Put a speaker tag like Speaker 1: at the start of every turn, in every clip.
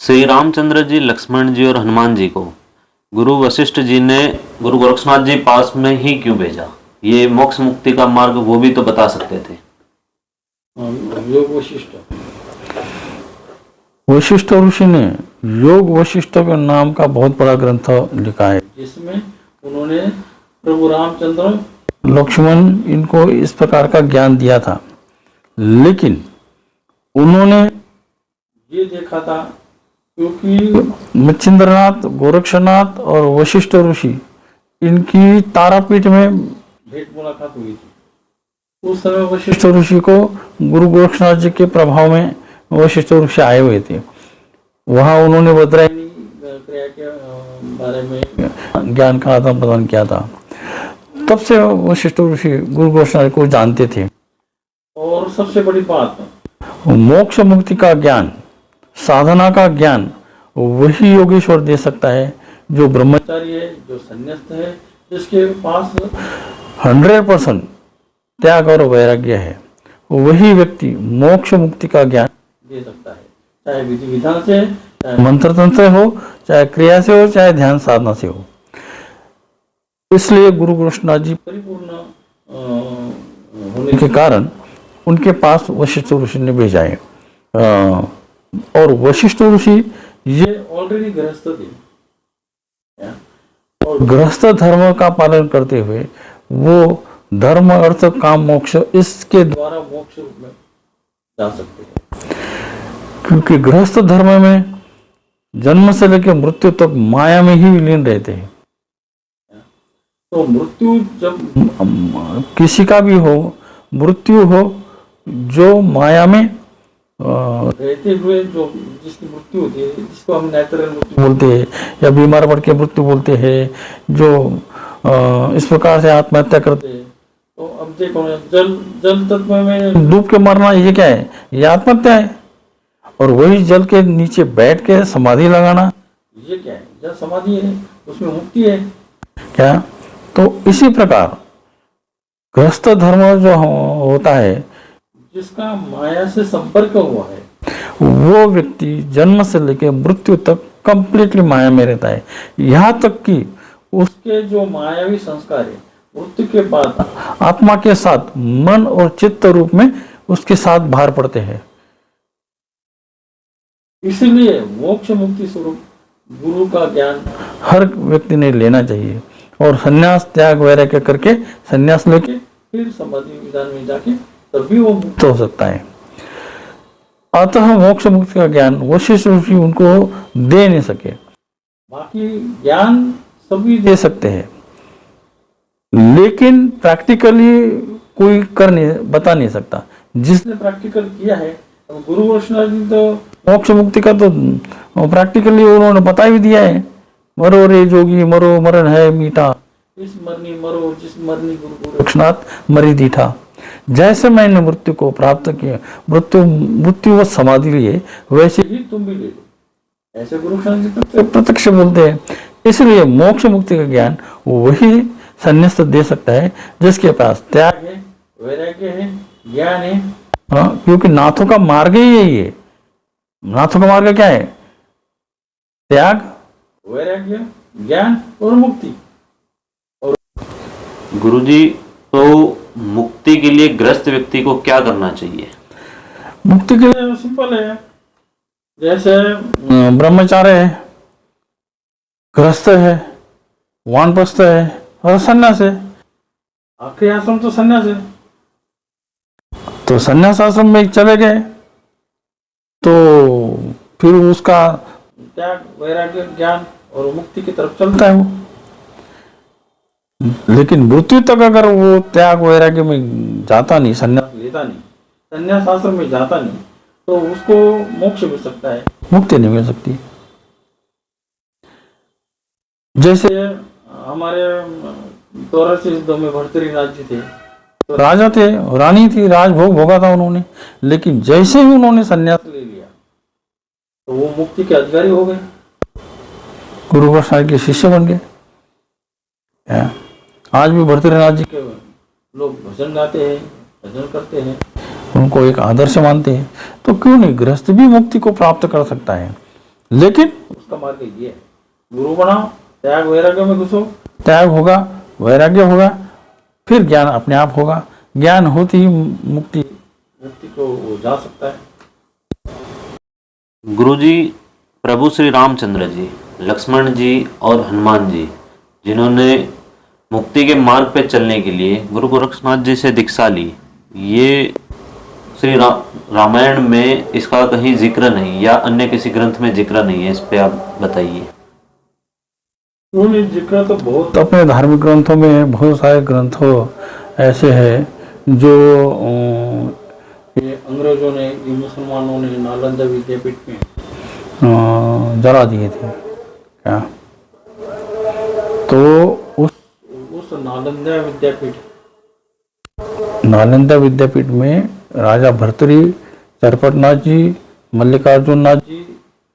Speaker 1: श्री रामचंद्र जी, लक्ष्मण जी और हनुमान जी को गुरु वशिष्ठ जी ने गुरु गोरक्षनाथ जी पास में ही क्यों भेजा? ये मोक्ष मुक्ति का मार्ग वो भी तो बता सकते थे।
Speaker 2: योग वशिष्ठ ऋषि ने योग वशिष्ठ के नाम का बहुत बड़ा ग्रंथ लिखा है, जिसमें उन्होंने प्रभु रामचंद्र, लक्ष्मण इनको इस प्रकार का ज्ञान दिया था। लेकिन उन्होंने ये देखा था, क्योंकि मच्छिंद्रनाथ, गोरक्षनाथ और वशिष्ठ ऋषि इनकी तारापीठ में भेंट मुलाकात हुई थी। उस समय वशिष्ठ ऋषि को गुरु गोरक्षनाथ जी के प्रभाव में वशिष्ठ ऋषि आए हुए थे। वहां उन्होंने वज्रायनी क्रिया के बारे में ज्ञान का आदान प्रदान किया था। तब से वशिष्ठ ऋषि गुरु गोरक्षनाथ को जानते थे। और सबसे बड़ी बात, मोक्ष मुक्ति का ज्ञान, साधना का ज्ञान वही योगेश्वर दे सकता है जो ब्रह्मचारी है, जो संन्यास्त है, जिसके पास 100% त्याग और वैराग्य है। वही व्यक्ति मोक्ष मुक्ति का ज्ञान दे सकता है, चाहे विधि विधान से, चाहे मंत्र तंत्र हो, चाहे क्रिया से हो, चाहे ध्यान साधना से हो। इसलिए गुरु गोरक्षनाथ जी परिपूर्ण होने के कारण उनके पास वशिष्ठ ऋषि ने भेजा है। और वशिष्ठ ऋषि ये ऑलरेडी गृहस्थ थे, और गृहस्थ धर्म का पालन करते हुए वो धर्म, अर्थ, काम, मोक्ष, इसके द्वारा मोक्ष में जा सकते हैं। क्योंकि गृहस्थ धर्म में जन्म से लेकर मृत्यु तक माया में ही विलीन रहते हैं। तो मृत्यु जब किसी का भी हो, मृत्यु हो, जो माया में रहते हुए जो जिसकी मृत्यु होती है, जिसको हम नेचुरल मृत्यु बोलते हैं या बीमार पड़ के मृत्यु बोलते हैं, जो इस प्रकार से आत्महत्या करते हैं। तो अब देखो, जल तत्व में डूब के मरना, ये क्या है? ये आत्महत्या है। और वही जल के नीचे बैठ के समाधि लगाना, ये क्या है? जल समाधि है, उसमें मुक्ति है क्या? तो इसी प्रकार गृहस्थ धर्म जो होता है, जिसका माया से संपर्क हुआ है, वो व्यक्ति जन्म से लेकर मृत्यु तक कंप्लीटली माया में रहता है। यहाँ तक कि उसके जो मायावी संस्कार है, मृत्यु के बाद आत्मा के साथ मन और चित्त रूप में उसके साथ बाहर पड़ते हैं। इसलिए मोक्ष मुक्ति स्वरूप गुरु का ज्ञान हर व्यक्ति ने लेना चाहिए, और संन्यास, त्याग, वैराग्य करके संन्यास लेके फिर समाधि विधान में जाके तभी वो मुक्त हो सकता है। अतः मोक्ष मुक्ति का ज्ञान वशिष्ठ ऋषि उनको दे नहीं सके। बाकी ज्ञान सभी दे सकते हैं, लेकिन प्रैक्टिकली कोई बता नहीं सकता। जिसने प्रैक्टिकल किया है, गुरु गोरक्षनाथ जी तो मोक्ष मुक्ति का तो प्रैक्टिकली उन्होंने बता भी दिया है। मरो रे जोगी मरो, मरण है मीठा, इस मरनी मरो, जिस मरनी गुरु गोरक्षनाथ मरी दीठा। जैसे मैंने मृत्यु को प्राप्त किया, मृत्यु व समाधि लिए, वैसे ही तुम भी ले लो, ऐसे गुरु गोरक्षनाथ जी प्रत्यक्ष बोलते हैं। इसलिए मोक्ष मुक्ति का ज्ञान वही संन्यास्त दे सकता है जिसके पास त्याग है, वैराग्य है, ज्ञान है। क्योंकि नाथों का मार्ग ही यही है। नाथों का मार्ग क्या है? त्याग, वैराग्य, ज्ञान और मुक्ति। और
Speaker 1: गुरुजी, तो मुक्ति के लिए गृहस्थ व्यक्ति को क्या करना चाहिए?
Speaker 2: मुक्ति के लिए सिंपल है, जैसे ब्रह्मचार्य है, गृहस्थ है, वानप्रस्थ है और संन्यास है। आखिरी आश्रम तो संन्यास है। तो संन्यास आश्रम में चले गए तो फिर उसका त्याग, वैराग्य, ज्ञान और मुक्ति की तरफ चलता है वो। लेकिन मृत्यु तक अगर वो त्याग वैराग्य में जाता नहीं, संन्यास लेता नहीं, संन्यास आश्रम में जाता नहीं, तो उसको मोक्ष मिल सकता है, मुक्ति नहीं मिल सकती। जैसे हमारे 84 युद्धों में भर्तृहरि जी थे, तो राजा थे, रानी थी, राजभोग भोगा था उन्होंने। लेकिन जैसे ही उन्होंने संन्यास ले लिया तो वो मुक्ति के अधिकारी हो गए, गुरु गोरक्षनाथ के शिष्य बन गए। आज भी भर्तृहरि जी के लोग भजन गाते हैं, भजन करते हैं, उनको एक आदर्श मानते हैं। तो क्यों नहीं, गृहस्थ भी मुक्ति को प्राप्त कर सकता है। लेकिन उसका मार्ग ये है, गुरु बनाओ, त्याग वैराग्य में घुसो, त्याग होगा, वैराग्य होगा, फिर ज्ञान अपने आप होगा। ज्ञान होती ही मुक्ति को वो जा सकता है।
Speaker 1: गुरुजी, प्रभु श्री रामचंद्र जी, लक्ष्मण जी और हनुमान जी, जिन्होंने मुक्ति के मार्ग पे चलने के लिए गुरु गोरक्षनाथ जी से दीक्षा ली, ये श्री रामायण में इसका कहीं जिक्र नहीं या अन्य किसी ग्रंथ में जिक्र नहीं है, इस पे आप बताइए।
Speaker 2: जिक्र तो बहुत अपने धार्मिक ग्रंथों में बहुत सारे ग्रंथों ऐसे हैं जो ये अंग्रेजों ने, ये मुसलमानों ने नालंदा विद्यापीठ में जला दिए थे क्या। तो उस नालंदा विद्यापीठ में राजा भर्तृहरि, चरपतनाथ जी, मल्लिकार्जुन नाथ जी,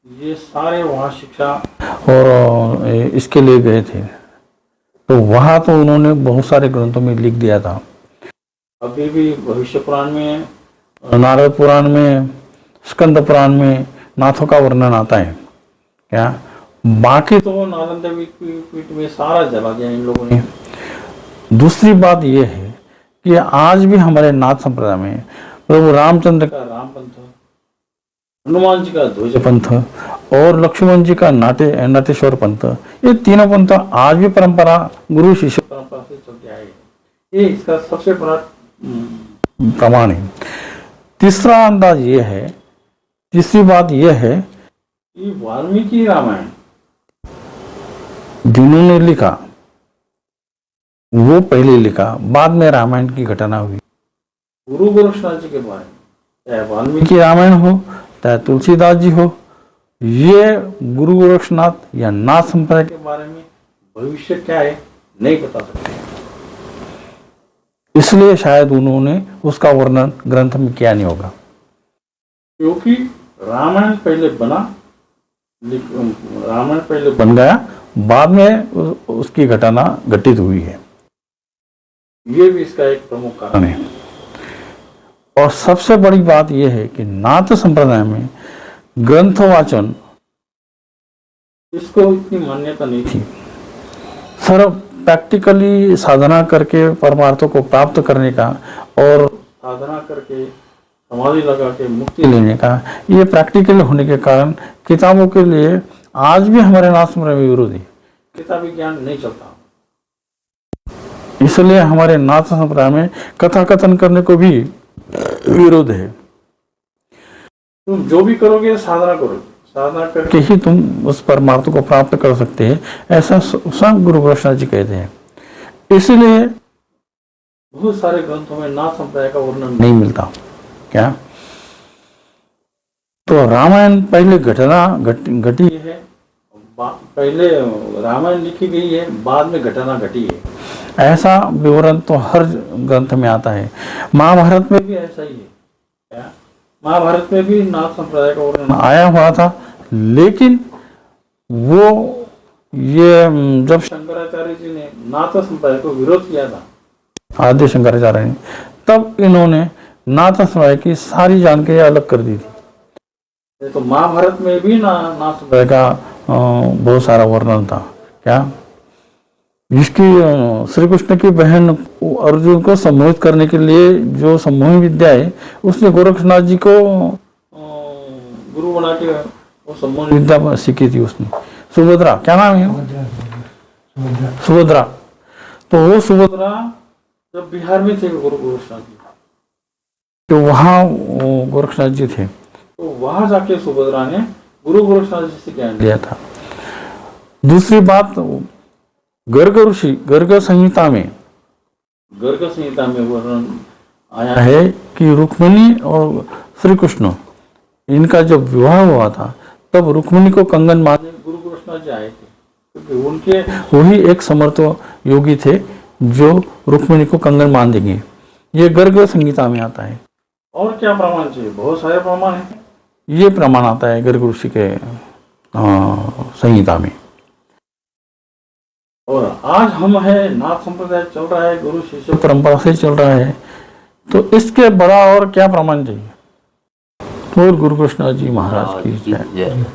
Speaker 2: ये सारे वहाँ शिक्षा और इसके लिए गए थे। तो वहाँ तो उन्होंने बहुत सारे ग्रंथों में लिख दिया था। अभी भी भविष्य पुराण में, नारद पुराण में, स्कंद पुराण में नाथों का वर्णन आता है क्या। बाकी तो नालंदा विद्यापीठ में सारा जला दिया इन लोगों ने। दूसरी बात यह है कि आज भी हमारे नाथ संप्रदाय में प्रभु रामचंद्र का राम पंथ, हनुमान जी का ध्वज पंथ और लक्ष्मण जी का नाटेश्वर पंथ, ये तीनों पंथ आज भी परंपरा, गुरु शिष्य परंपरा से चलते आए। ये इसका सबसे बड़ा प्रमाण है। तीसरा अंदाज ये है, तीसरी बात यह है कि वाल्मीकि रामायण जिन्होंने लिखा वो पहले लिखा, बाद में रामायण की घटना हुई। गुरु गोरक्षनाथ जी के बारे में, चाहे वाल्मीकि रामायण हो, चाहे तुलसीदास जी हो, ये गुरु गोरक्षनाथ या नाथ संप्रदाय के बारे में भविष्य क्या है नहीं बता सकते, इसलिए शायद उन्होंने उसका वर्णन ग्रंथ में किया नहीं होगा। क्योंकि रामायण पहले बन गया, बाद में उसकी घटना घटित हुई है। ये भी इसका एक प्रमुख कारण है। और सबसे बड़ी बात यह है कि नाथ संप्रदाय में ग्रंथ वाचन इसको इतनी मान्यता नहीं थी। सर प्रैक्टिकली साधना करके परमार्थों को प्राप्त करने का और साधना करके समाधि लगा के मुक्ति लेने का, ये प्रैक्टिकल होने के कारण किताबों के लिए आज भी हमारे नाथ संप्रदाय में विरोध है। किताबी ज्ञान नहीं चलता, इसलिए हमारे नाथ संप्रदाय में कथा कथन करने को भी विरोध है। तुम जो भी करोगे साधना करोगे, साधना करके ही तुम उस परमार्थ को प्राप्त कर सकते हैं, ऐसा स्वयं गुरु गोरक्षनाथ जी कहते हैं। इसलिए बहुत सारे ग्रंथों में नाथ संप्रदाय का वर्णन नहीं मिलता क्या। तो रामायण पहले घटना घटी है, पहले रामायण लिखी गई है, बाद में घटना घटी है, ऐसा विवरण तो हर ग्रंथ में आता है। महाभारत में भी ऐसा ही है क्या। महाभारत में भी नाथ संप्रदाय का वर्णन आया हुआ था, लेकिन वो ये जब शंकराचार्य जी ने नाथ संप्रदाय को विरोध किया था, आद्य शंकराचार्य ने, तब इन्होंने नाथ संप्रदाय की सारी जानकारी अलग कर दी थी। तो महाभारत में भी नाथ संप्रदाय का बहुत सारा वर्णन था क्या। जिसकी श्री कृष्ण की बहन अर्जुन को सम्मोहित करने के लिए जो सम्मोहन विद्या है, उसने गोरक्षनाथ जी को गुरु बना के वो सम्मोहन विद्या सीखी थी उसने। सुभद्रा, क्या नाम है, सुभद्रा। तो वो सुभद्रा जब बिहार में थे गुरु गोरक्षनाथ जी, तो वहाँ गोरक्षनाथ जी थे, तो वहां जाके सुभद्रा ने गुरु गोरक्षनाथ जी से ज्ञान लिया था। दूसरी बात, गर्ग ऋषि गर्ग संहिता में वर्णन आया है कि रुक्मिणी और श्री कृष्ण इनका जब विवाह हुआ था, तब रुक्मिणी को कंगन बांधने गुरु गोरक्षनाथ जी आए थे, क्योंकि उनके वही एक समर्थ योगी थे जो रुक्मिणी को कंगन बांध देंगे। ये गर्ग संहिता में आता है। और क्या प्रमाण चाहिए, बहुत सारे प्रमाण हैं। ये प्रमाण आता है गर्ग ऋषि के संहिता में। और आज हम है नाथ संप्रदाय चल रहा है, गुरु शिष्य परंपरा से चल रहा है, तो इसके बड़ा और क्या प्रमाण चाहिए। और गुरु गोरक्षनाथ जी महाराज की जय।